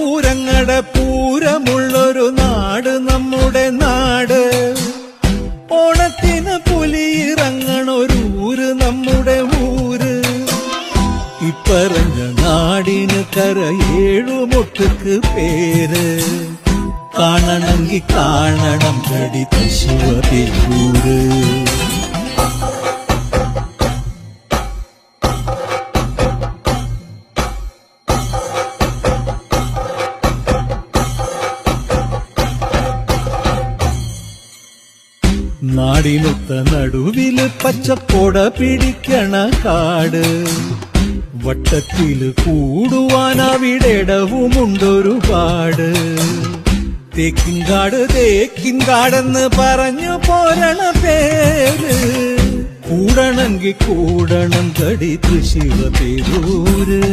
പൂരങ്ങടെ പൂരമുള്ളൊരു നാട് നമ്മുടെ നാട്. ഓണത്തിന് പുലിയിറങ്ങണൊരൂര് നമ്മുടെ ഊര്. ഇപ്പറഞ്ഞ നാടിന് കരയേഴുമൊട്ടുക്ക് പേര്. കാണണമെങ്കി കാണണം കടി തൃശ്ശൂര്. നാടിനൊത്ത നടുവില് പച്ചക്കൊട പിടിക്കണ കാട്. വട്ടത്തില് കൂടുവാൻ അവിടെടവുമുണ്ടൊരുപാട്. തേക്കിൻകാട് തേക്കിൻകാടെന്ന് പറഞ്ഞു പോരണ പേര്. കൂടണമെങ്കി കൂടണം കടി തൃശ്ശൂര്.